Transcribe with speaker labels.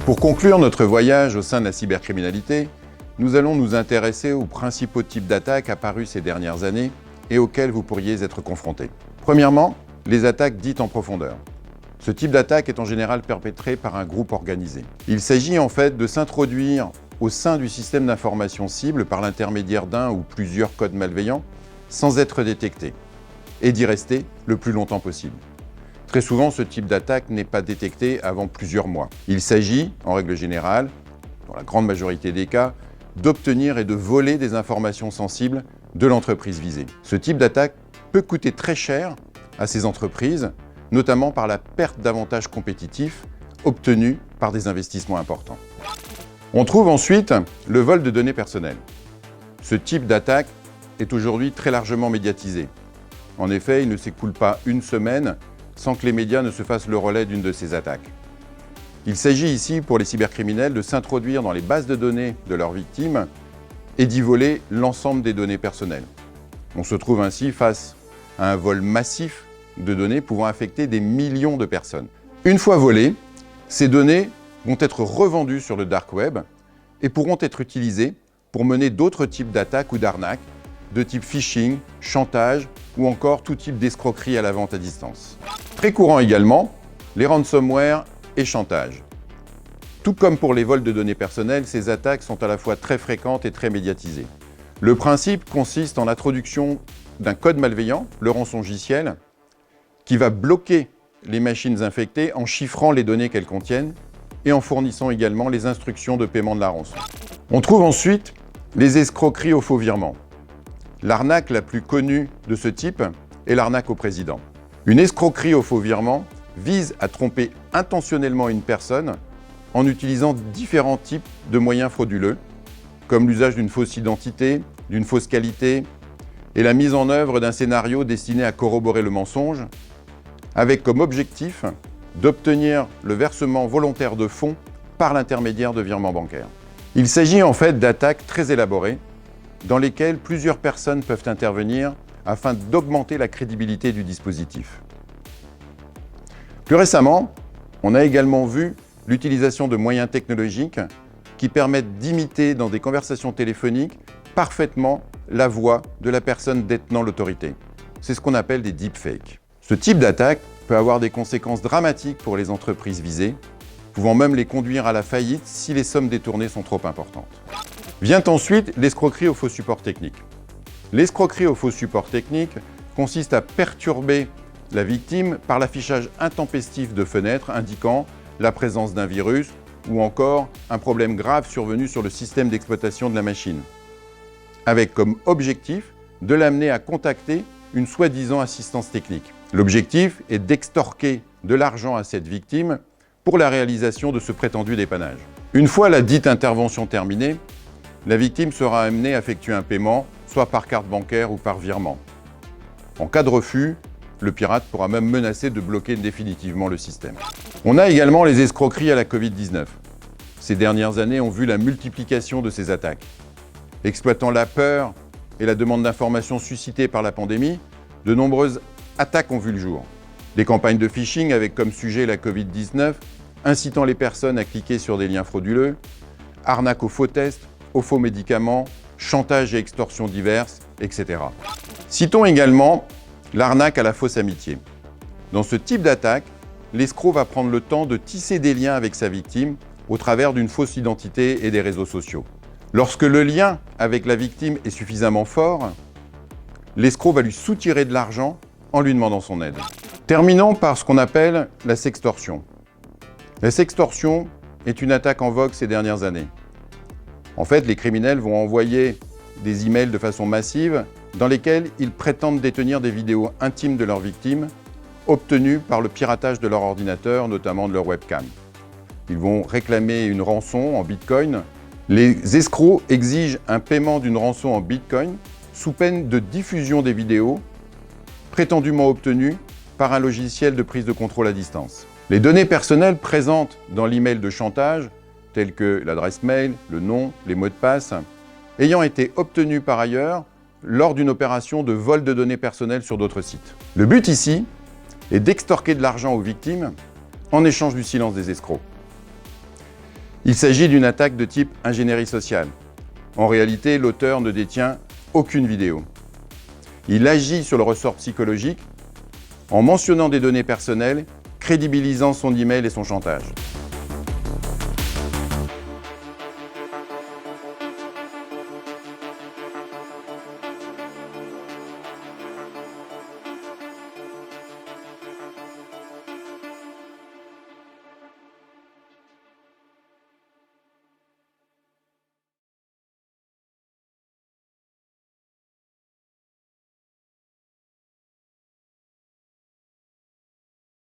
Speaker 1: Pour conclure notre voyage au sein de la cybercriminalité, nous allons nous intéresser aux principaux types d'attaques apparus ces dernières années et auxquels vous pourriez être confrontés. Premièrement, les attaques dites en profondeur. Ce type d'attaque est en général perpétré par un groupe organisé. Il s'agit en fait de s'introduire au sein du système d'information cible par l'intermédiaire d'un ou plusieurs codes malveillants sans être détecté et d'y rester le plus longtemps possible. Très souvent, ce type d'attaque n'est pas détecté avant plusieurs mois. Il s'agit, en règle générale, dans la grande majorité des cas, d'obtenir et de voler des informations sensibles de l'entreprise visée. Ce type d'attaque peut coûter très cher à ces entreprises, notamment par la perte d'avantages compétitifs obtenus par des investissements importants. On trouve ensuite le vol de données personnelles. Ce type d'attaque est aujourd'hui très largement médiatisé. En effet, il ne s'écoule pas une semaine sans que les médias ne se fassent le relais d'une de ces attaques. Il s'agit ici pour les cybercriminels de s'introduire dans les bases de données de leurs victimes et d'y voler l'ensemble des données personnelles. On se trouve ainsi face à un vol massif de données pouvant affecter des millions de personnes. Une fois volées, ces données vont être revendues sur le dark web et pourront être utilisées pour mener d'autres types d'attaques ou d'arnaques, de type phishing, chantage ou encore tout type d'escroquerie à la vente à distance. Très courant également, les ransomware et chantage. Tout comme pour les vols de données personnelles, ces attaques sont à la fois très fréquentes et très médiatisées. Le principe consiste en l'introduction d'un code malveillant, le rançongiciel, qui va bloquer les machines infectées en chiffrant les données qu'elles contiennent et en fournissant également les instructions de paiement de la rançon. On trouve ensuite les escroqueries au faux virement. L'arnaque la plus connue de ce type est l'arnaque au président. Une escroquerie au faux virement vise à tromper intentionnellement une personne en utilisant différents types de moyens frauduleux, comme l'usage d'une fausse identité, d'une fausse qualité et la mise en œuvre d'un scénario destiné à corroborer le mensonge, avec comme objectif d'obtenir le versement volontaire de fonds par l'intermédiaire de virements bancaires. Il s'agit en fait d'attaques très élaborées dans lesquelles plusieurs personnes peuvent intervenir afin d'augmenter la crédibilité du dispositif. Plus récemment, on a également vu l'utilisation de moyens technologiques qui permettent d'imiter dans des conversations téléphoniques parfaitement la voix de la personne détenant l'autorité. C'est ce qu'on appelle des deepfakes. Ce type d'attaque peut avoir des conséquences dramatiques pour les entreprises visées, pouvant même les conduire à la faillite si les sommes détournées sont trop importantes. Vient ensuite l'escroquerie au faux support technique. L'escroquerie au faux support technique consiste à perturber la victime par l'affichage intempestif de fenêtres indiquant la présence d'un virus ou encore un problème grave survenu sur le système d'exploitation de la machine, avec comme objectif de l'amener à contacter une soi-disant assistance technique. L'objectif est d'extorquer de l'argent à cette victime pour la réalisation de ce prétendu dépannage. Une fois la dite intervention terminée, la victime sera amenée à effectuer un paiement, soit par carte bancaire ou par virement. En cas de refus, le pirate pourra même menacer de bloquer définitivement le système. On a également les escroqueries à la Covid-19. Ces dernières années ont vu la multiplication de ces attaques. Exploitant la peur et la demande d'informations suscitées par la pandémie, de nombreuses attaques ont vu le jour. Des campagnes de phishing avec comme sujet la Covid-19, incitant les personnes à cliquer sur des liens frauduleux, arnaques aux faux tests, aux faux médicaments, chantage et extorsions diverses, etc. Citons également l'arnaque à la fausse amitié. Dans ce type d'attaque, l'escroc va prendre le temps de tisser des liens avec sa victime au travers d'une fausse identité et des réseaux sociaux. Lorsque le lien avec la victime est suffisamment fort, l'escroc va lui soutirer de l'argent en lui demandant son aide. Terminons par ce qu'on appelle la sextorsion. La sextorsion est une attaque en vogue ces dernières années. En fait, les criminels vont envoyer des emails de façon massive dans lesquels ils prétendent détenir des vidéos intimes de leurs victimes obtenues par le piratage de leur ordinateur, notamment de leur webcam. Ils vont réclamer une rançon en bitcoin. Les escrocs exigent un paiement d'une rançon en bitcoin sous peine de diffusion des vidéos prétendument obtenues par un logiciel de prise de contrôle à distance. Les données personnelles présentes dans l'email de chantage, telles que l'adresse mail, le nom, les mots de passe, ayant été obtenues par ailleurs lors d'une opération de vol de données personnelles sur d'autres sites. Le but ici est d'extorquer de l'argent aux victimes en échange du silence des escrocs. Il s'agit d'une attaque de type ingénierie sociale. En réalité, l'auteur ne détient aucune vidéo. Il agit sur le ressort psychologique en mentionnant des données personnelles, crédibilisant son email et son chantage.